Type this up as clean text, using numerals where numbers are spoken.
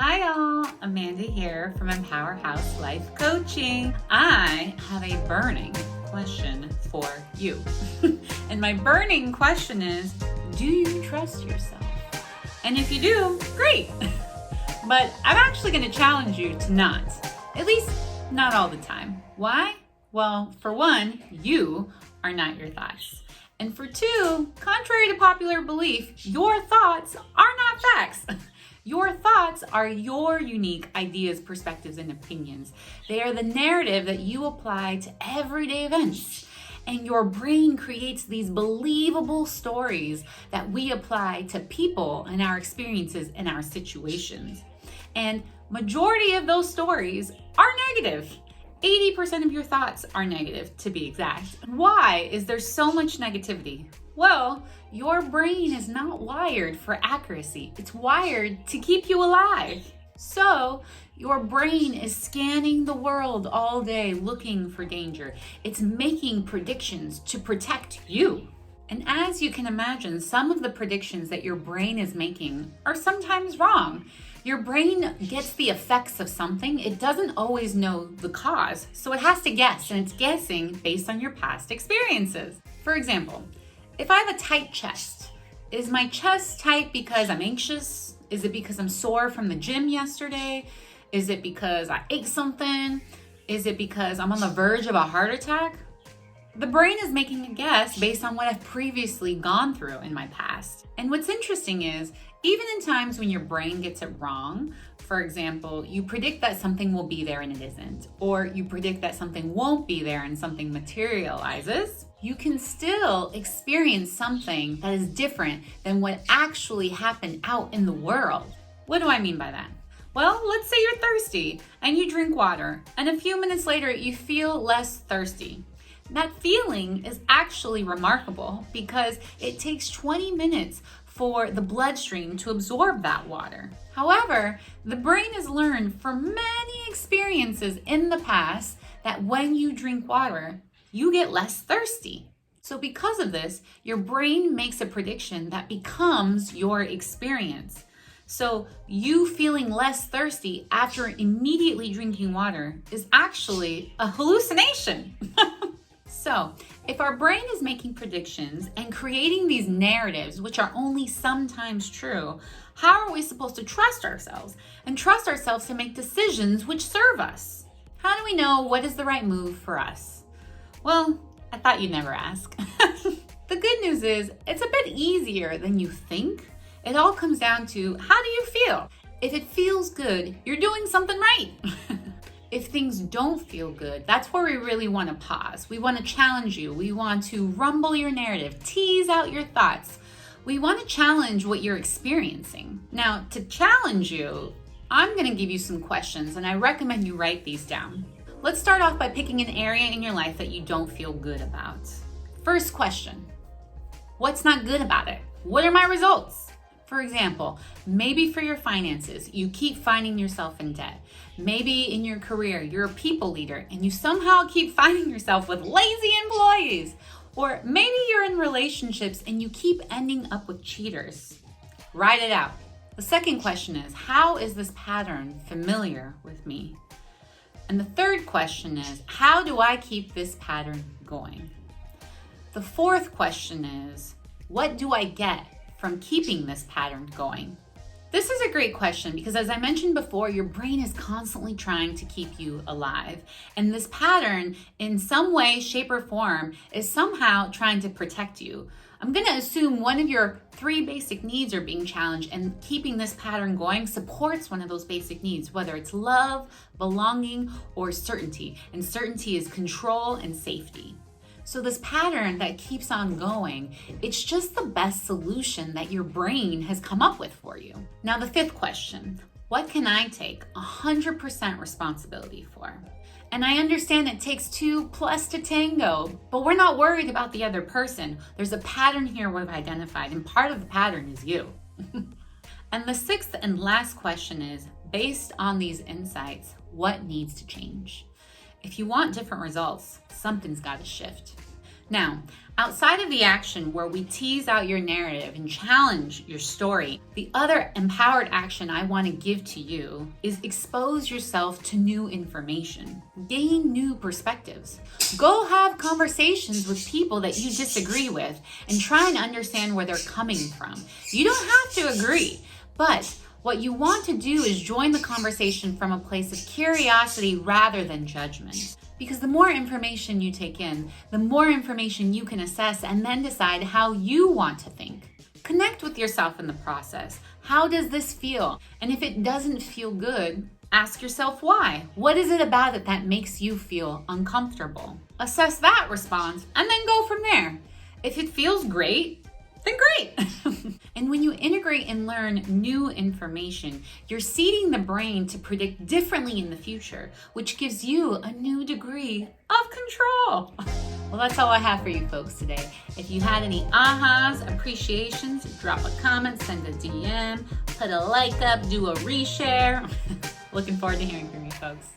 Hi all, Amanda here from Empower House Life Coaching. I have a burning question for you. And my burning question is, do you trust yourself? And if you do, great. But I'm actually going to challenge you to not, at least not all the time. Why? Well, for one, you are not your thoughts. And for two, contrary to popular belief, your thoughts are not facts. Your thoughts are your unique ideas, perspectives, and opinions. They are the narrative that you apply to everyday events. And your brain creates these believable stories that we apply to people and our experiences and our situations. And majority of those stories are negative. 80% of your thoughts are negative, to be exact. Why is there so much negativity? Well, your brain is not wired for accuracy. It's wired to keep you alive. So your brain is scanning the world all day looking for danger. It's making predictions to protect you. And as you can imagine, some of the predictions that your brain is making are sometimes wrong. Your brain gets the effects of something. It doesn't always know the cause, so it has to guess, and it's guessing based on your past experiences. For example, if I have a tight chest, is my chest tight because I'm anxious? Is it because I'm sore from the gym yesterday? Is it because I ate something? Is it because I'm on the verge of a heart attack? The brain is making a guess based on what I've previously gone through in my past. And what's interesting is, even in times when your brain gets it wrong, for example, you predict that something will be there and it isn't, or you predict that something won't be there and something materializes, you can still experience something that is different than what actually happened out in the world. What do I mean by that? Well, let's say you're thirsty and you drink water, and a few minutes later you feel less thirsty. That feeling is actually remarkable because it takes 20 minutes for the bloodstream to absorb that water. However, the brain has learned from many experiences in the past that when you drink water, you get less thirsty. So because of this, your brain makes a prediction that becomes your experience. So you feeling less thirsty after immediately drinking water is actually a hallucination. So, if our brain is making predictions and creating these narratives, which are only sometimes true, how are we supposed to trust ourselves and trust ourselves to make decisions which serve us? How do we know what is the right move for us? Well, I thought you'd never ask. The good news is it's a bit easier than you think. It all comes down to, how do you feel? If it feels good, you're doing something right. If things don't feel good, that's where we really want to pause. We want to challenge you. We want to rumble your narrative, tease out your thoughts. We want to challenge what you're experiencing. Now, to challenge you, I'm going to give you some questions, and I recommend you write these down. Let's start off by picking an area in your life that you don't feel good about. First question, what's not good about it? What are my results? For example, maybe for your finances, you keep finding yourself in debt. Maybe in your career, you're a people leader and you somehow keep finding yourself with lazy employees. Or maybe you're in relationships and you keep ending up with cheaters. Write it out. The second question is, how is this pattern familiar with me? And the third question is, how do I keep this pattern going? The fourth question is, what do I get from keeping this pattern going? This is a great question because, as I mentioned before, your brain is constantly trying to keep you alive. And this pattern, in some way, shape, or form, is somehow trying to protect you. I'm going to assume one of your 3 basic needs are being challenged, and keeping this pattern going supports one of those basic needs, whether it's love, belonging, or certainty. And certainty is control and safety. So this pattern that keeps on going, it's just the best solution that your brain has come up with for you. Now, the fifth question, what can I take 100% responsibility for? And I understand it takes 2 plus to tango, but we're not worried about the other person. There's a pattern here we've identified, and part of the pattern is you. And the sixth and last question is, based on these insights, what needs to change? If you want different results, something's got to shift. Now, outside of the action where we tease out your narrative and challenge your story, the other empowered action I want to give to you is expose yourself to new information, gain new perspectives. Go have conversations with people that you disagree with and try and understand where they're coming from. You don't have to agree, but what you want to do is join the conversation from a place of curiosity rather than judgment. Because the more information you take in, the more information you can assess and then decide how you want to think. Connect with yourself in the process. How does this feel? And if it doesn't feel good, ask yourself why. What is it about it that makes you feel uncomfortable? Assess that response and then go from there. If it feels great, then great. And when you integrate and learn new information, you're seeding the brain to predict differently in the future, which gives you a new degree of control. Well, that's all I have for you folks today. If you had any ahas, appreciations, drop a comment, send a DM, put a like up, do a reshare. Looking forward to hearing from you folks.